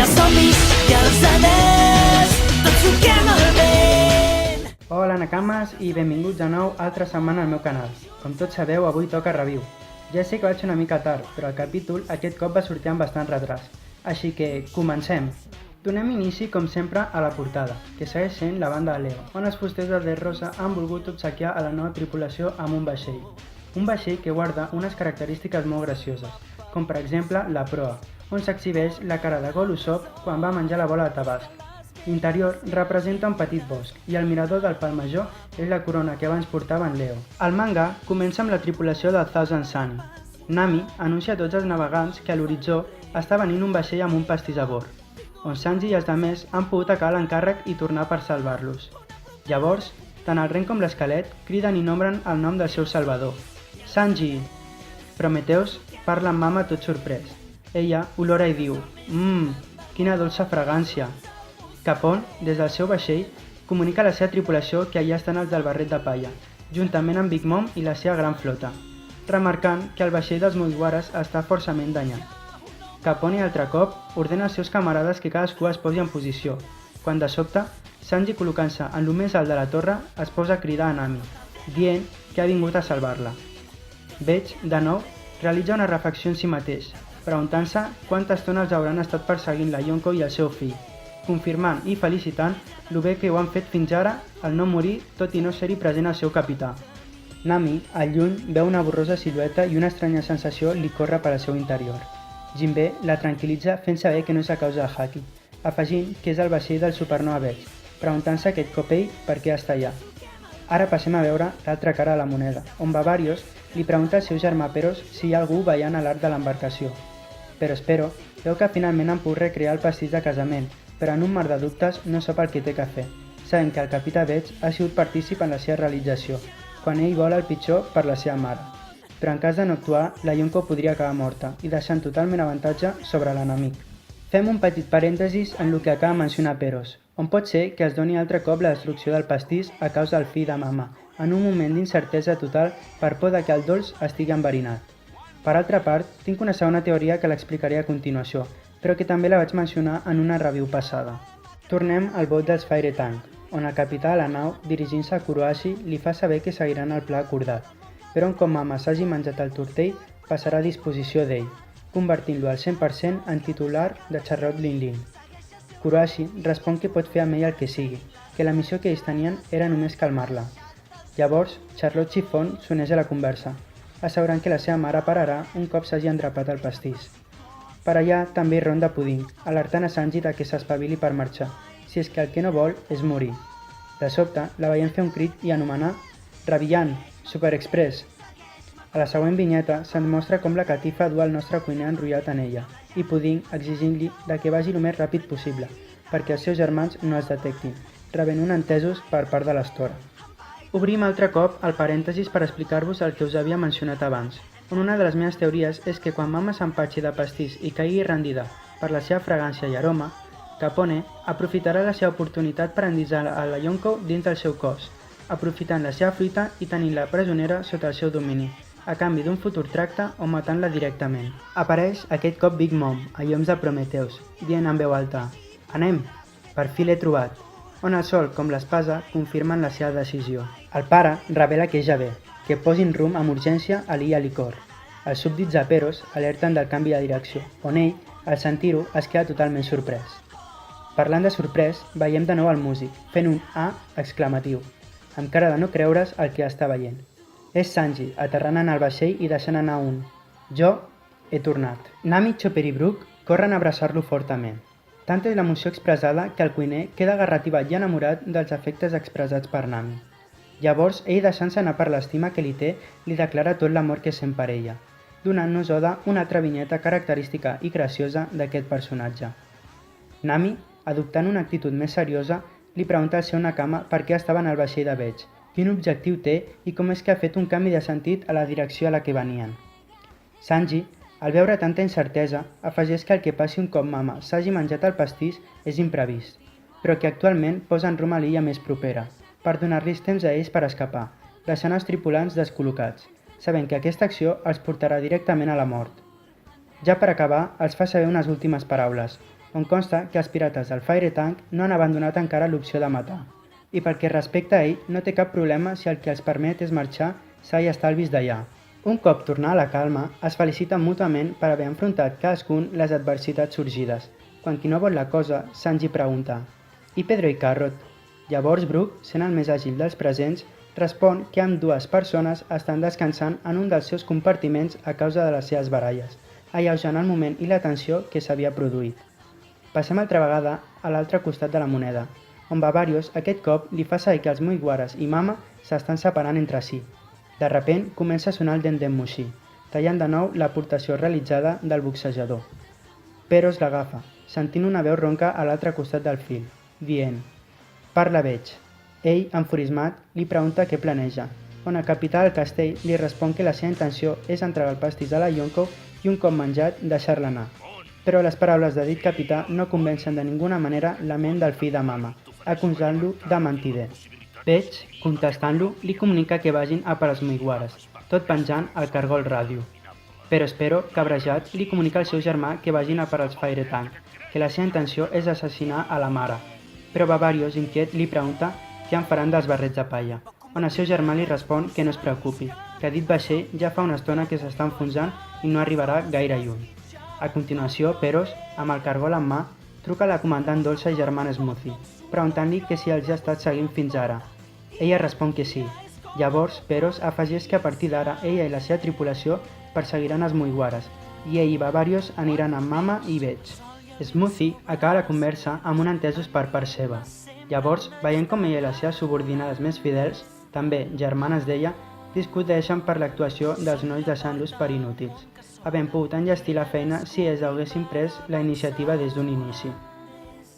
els zombis i els anells, tots suquem el vent. Hola Nakamas i benvinguts de nou altra setmana al meu canal. Com tots sabeu, avui toca review. Ja sé que vaig una mica tard, però el capítol aquest cop va sortir amb bastant retras. Així que comencem! Donem inici, com sempre, a la portada, que segueix sent la banda de Leo, on els fusters de Dressrosa Rosa han volgut obsequiar a la nova tripulació amb un vaixell. Un vaixell que guarda unes característiques molt gracioses, com per exemple la proa, on s'exhibeix la cara de Golusov quan va menjar la bola de tabasc. L'interior representa un petit bosc i el mirador del pal major és la corona que abans portava en Leo. El manga comença amb la tripulació del Thousand Sun. Nami anuncia a tots els navegants que a l'horitzó està venint un vaixell amb un pastís a bord, on Sanji i els altres han pogut acabar l'encàrrec i tornar per salvar-los. Llavors, tant el ren com l'esquelet criden i nombren el nom del seu salvador. Sanji! Prometheus parla amb Mama tot sorprès. Ella olora i diu: quina dolça fragància! Capon, des del seu vaixell, comunica a la seva tripulació que allà estan els del barret de palla, juntament amb Big Mom i la seva gran flota, remarcant que el vaixell dels Mugiwaras està forçament danyat. Capone altre cop ordena als seus camarades que cadascú es posi en posició, quan de sobte, Sanji col·locant-se en lo més alt de la torre es posa a cridar a Nami, dient que ha vingut a salvar-la. Veig, de nou, realitza una reflexió en si mateix, preguntant-se quanta estona els hauran estat perseguint la Yonko i el seu fill, confirmant i felicitant lo bé que ho han fet fins ara al no morir tot i no ser-hi present el seu capità. Nami, al lluny, veu una borrosa silueta i una estranya sensació li corre per al seu interior. Jinbe la tranquil·litza fent saber que no és a causa de Haki, afegint que és el vaixell del Supernova Beach, preguntant-se aquest cop ell per què està allà. Ara passem a veure l'altra cara de la moneda, on Bavarios li pregunta al seu germà Peros si hi ha algú ballant a l'arc de l'embarcació. Però Espero veu que finalment han pogut recrear el pastís de casament, però en un mar de dubtes no sap el que té que fer, sabent que el capità Beach ha sigut partícip en la seva realització, quan ell vol el pitjor per la seva mare. Però en cas de no actuar, la Yonko podria acabar morta i deixant totalment avantatge sobre l'enemic. Fem un petit parèntesis en el que acaba de mencionar Peros, on pot ser que es doni altre cop la destrucció del pastís a causa del fill de Mama, en un moment d'incertesa total per por de que el dolç estigui enverinat. Per altra part, tinc una segona teoria que l'explicaré a continuació, però que també la vaig mencionar en una review passada. Tornem al bot dels Fire Tank, on el capità de la nau, dirigint-se a Kurohashi, li fa saber que seguiran el pla acordat, però un cop Mama s'hagi menjat el tortell, passarà a disposició d'ell, convertint-lo al 100% en titular de Charlotte Linlin. Kurohashi respon que pot fer amb ell el que sigui, que la missió que ells tenien era només calmar-la. Llavors, Charlotte Chiffon s'uneix a la conversa, assegurant que la seva mare pararà un cop s'hagi endrapat el pastís. Per allà també hi ronda Pudding, alertant a Sanji de que s'espavili per marxar, si és que el que no vol és morir. De sobte, la veiem fer un crit i anomenar Ravillant, Super Express. A la següent vinyeta se'ns mostra com la catifa du el nostre cuiner enrotllat en ella, i Pudding exigint-li de que vagi el més ràpid possible, perquè els seus germans no es detectin, rebent un entesos per part de l'Estora. Obrim altre cop el parèntesis per explicar-vos el que us havia mencionat abans, on una de les meves teories és que quan Mama s'empatxi de pastís i caigui rendida per la seva fragància i aroma, Capone aprofitarà la seva oportunitat per endinsar a la Yonko dins del seu cos, aprofitant la seva fruita i tenint-la presonera sota el seu domini, a canvi d'un futur tracte o matant-la directament. Apareix aquest cop Big Mom, a lloms de Prometheus, dient en veu alta: «Anem, per fi l'he trobat», on el sol com l'espasa confirmen la seva decisió. El pare revela que ja ve, que posin rumb amb urgència a l'illa Licor. Els súbdits de Peros alerten del canvi de direcció, on ell, al sentir-ho, es queda totalment sorprès. Parlant de sorprès, veiem de nou el músic, fent un A exclamatiu, amb cara de no creure's el que està veient. És Sanji, aterrant en el vaixell i deixant anar un «Jo he tornat». Nami, Chopper i Brook corren a abraçar-lo fortament. Tanta és l'emoció expressada que el cuiner queda agarrativat i enamorat dels afectes expressats per Nami. Llavors, ell deixant-se anar per l'estima que li té, li declara tot l'amor que sent per ella, donant-nos Oda una altra vinyeta característica i graciosa d'aquest personatge. Nami, adoptant una actitud més seriosa, li pregunta al seu Nakama per què estava en el vaixell de Beach, quin objectiu té i com és que ha fet un canvi de sentit a la direcció a la que venien. Sanji, al veure tanta incertesa, afegeix que el que passi un cop Mama s'hagi menjat el pastís és imprevist, però que actualment posen rumb a l'illa més propera, per donar-los temps a ells per escapar, deixant els tripulants descol·locats, sabent que aquesta acció els portarà directament a la mort. Ja per acabar, els fa saber unes últimes paraules, on consta que els pirates del Fire Tank no han abandonat encara l'opció de matar. I pel que respecta a ell, no té cap problema si el que els permet és marxar sa i estalvis d'allà. Un cop tornar a la calma, es feliciten mútuament per haver enfrontat cadascun les adversitats sorgides. Quan qui no vol la cosa, Sanji pregunta: «I Pedro i Carrot?» Llavors Brook, sent el més àgil dels presents, respon que ambdues persones estan descansant en un dels seus compartiments a causa de les seves baralles, alleujant el moment i la tensió que s'havia produït. Passem altra vegada a l'altre costat de la moneda, on Bavarios aquest cop li fa saber que els Mugiwaras i Mama s'estan separant entre si. De repent comença a sonar el Dendemushi, tallant de nou l'aportació realitzada del boxejador. Peros l'agafa, sentint una veu ronca a l'altre costat del fil, dient: «Parla veig». Ell, enfurismat, li pregunta què planeja, on el capità del castell li respon que la seva intenció és entregar el pastís a la Yonko i un cop menjat deixar-la anar. Però les paraules de dit capità no convencen de ninguna manera la ment del fill de Mama, acusant-lo de mentider. Veig, contestant-lo, li comunica que vagin a per als Mugiwaras, tot penjant el cargol ràdio. Però Espero, cabrejat, li comunica al seu germà que vagin a per als Fire Tank, que la seva intenció és assassinar a la mare. Però Bavarios, inquiet, li pregunta què en faran dels barrets de palla, on el seu germà li respon que no es preocupi, que dit vaixell ja fa una estona que s'està enfonsant i no arribarà gaire lluny. A continuació, Peros, amb el cargol en mà, truca a la comandant dolça i germana Smoothie, preguntant-li que si els ha estat seguint fins ara. Ella respon que sí. Llavors, Peros afegeix que a partir d'ara ella i la seva tripulació perseguiran els Mugiwaras, i ell i Bavarios aniran amb Mama i Veig. Smoothie acaba la conversa amb un entesos per part seva. Llavors, veient com ella i les seves subordinades més fidels, també germanes d'ella, discuteixen per l'actuació dels nois deixant-los per inútils, havent pogut enllestir la feina si ells haguessin pres la iniciativa des d'un inici.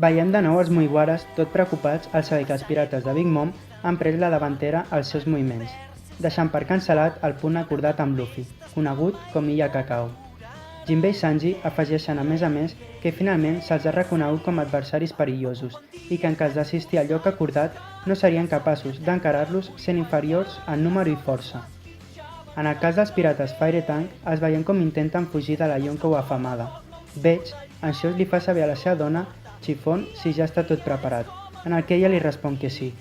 Veiem de nou els Mugiwaras tot preocupats al saber que els pirates de Big Mom han pres la davantera als seus moviments, deixant per cancel·lat el punt acordat amb Luffy, conegut com Illa Cacao. Jinbei i Sanji afegeixen a més que finalment se'ls ha reconegut com a adversaris perillosos i que en cas d'assistir al lloc acordat no serien capaços d'encarar-los sent inferiors en número i força. En el cas dels pirates Fire Tank es veiem com intenten fugir de la Yonko afamada. Veig, ansiós li fa saber a la seva dona, Chiffon, si ja està tot preparat, en el que ella li respon que sí.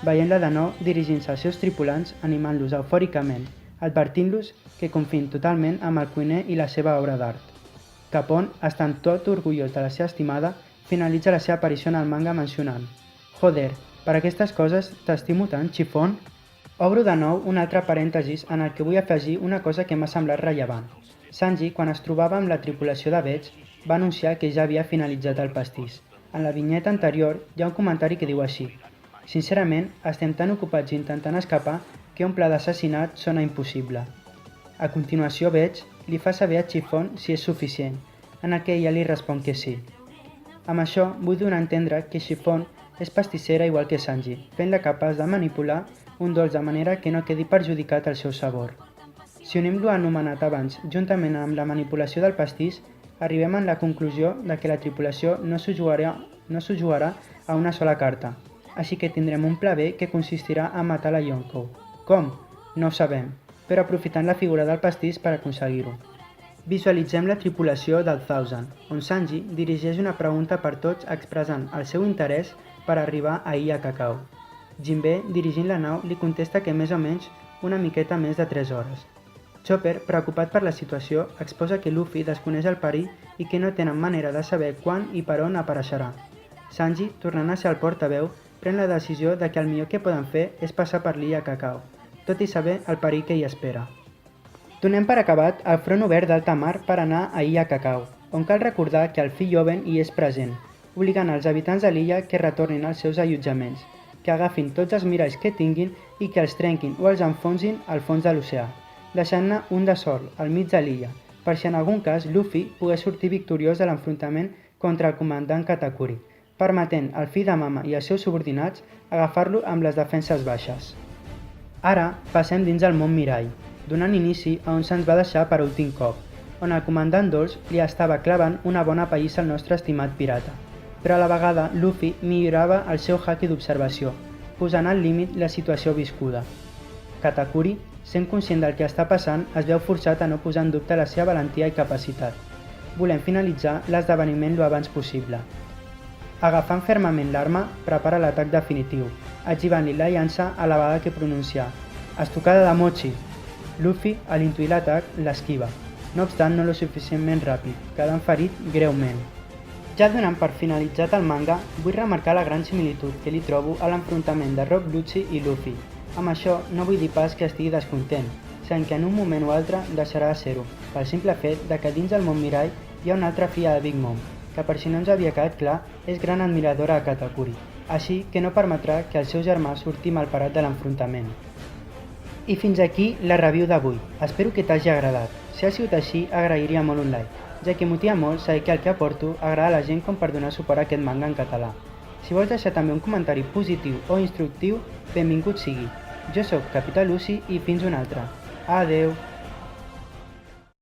Veient-la de nou dirigint-se als seus tripulants animant-los eufòricament, advertint-los que confien totalment amb el cuiner i la seva obra d'art. Capon, estant tot orgullós de la seva estimada, finalitza la seva aparició en el manga mencionant: «Joder, per aquestes coses t'estimo tant, Chiffon?» Obro de nou un altre parèntesis en el que vull afegir una cosa que m'ha semblat rellevant. Sanji, quan es trobava amb la tripulació de Veig, va anunciar que ja havia finalitzat el pastís. En la vinyeta anterior hi ha un comentari que diu així: «Sincerament, estem tan ocupats intentant escapar que un pla d'assassinat sona impossible». A continuació Veig li fa saber a Chiffon si és suficient, en el que ella li respon que sí. Amb això vull donar a entendre que Chiffon és pastissera igual que Sanji, fent-la capaç de manipular un dolç de manera que no quedi perjudicat el seu sabor. Si unim lo anomenat abans juntament amb la manipulació del pastís, arribem a la conclusió de que la tripulació no s'ho jugarà a una sola carta, així que tindrem un pla B que consistirà a matar la Yonko. Com? No ho sabem, però aprofitant la figura del pastís per aconseguir-ho. Visualitzem la tripulació del Thousand, on Sanji dirigeix una pregunta per tots expressant el seu interès per arribar a Illa Cacao. Jinbei, dirigint la nau, li contesta que més o menys una miqueta més de 3 hores. Chopper, preocupat per la situació, exposa que Luffy desconeix el perill i que no tenen manera de saber quan i per on apareixerà. Sanji, tornant a ser el portaveu, pren la decisió de que el millor que poden fer és passar per l'Illa Cacao, tot i saber el perill que hi espera. Donem per acabat el front obert d'alta mar per anar a Illa Cacao, on cal recordar que el fill Oben hi és present, obligant als habitants de l'illa que retornin als seus allotjaments, que agafin tots els miralls que tinguin i que els trenquin o els enfonsin al fons de l'oceà, deixant-ne un de sol al mig de l'illa, per si en algun cas Luffy pogués sortir victoriós de l'enfrontament contra el comandant Katakuri, permetent al fill de Mama i els seus subordinats agafar-lo amb les defenses baixes. Ara passem dins el món mirall, donant inici a on se'ns va deixar per últim cop, on el comandant Dolç li estava clavant una bona pallissa al nostre estimat pirata, però a la vegada Luffy millorava el seu haki d'observació, posant al límit la situació viscuda. Katakuri, sent conscient del que està passant, es veu forçat a no posar en dubte la seva valentia i capacitat. volem finalitzar l'esdeveniment lo abans possible. Agafant fermament l'arma, prepara l'atac definitiu, etgivant-li la llança a la vegada que pronuncia «Estocada de Mochi!». Luffy, a l'intuir l'atac, l'esquiva, no obstant no lo suficientment ràpid, quedant ferit greument. Ja donant per finalitzat el manga, vull remarcar la gran similitud que li trobo a l'enfrontament de Rob Lucci i Luffy. Amb això no vull dir pas que estigui descontent, sent que en un moment o altre deixarà de ser-ho, pel simple fet de que dins del món Mirai hi ha una altra filla de Big Mom, que per si no ens havia quedat clar, és gran admiradora de Katakuri, així que no permetrà que el seu germà surti malparat de l'enfrontament. I fins aquí la review d'avui, espero que t'hagi agradat. Si ha sigut així, agrairia molt un like, ja que motiva molt saber que el que aporto agrada a la gent com per donar suport a aquest manga en català. Si vols deixar també un comentari positiu o instructiu, benvingut sigui. Jo sóc Capità Lucy i fins una altra. Adeu!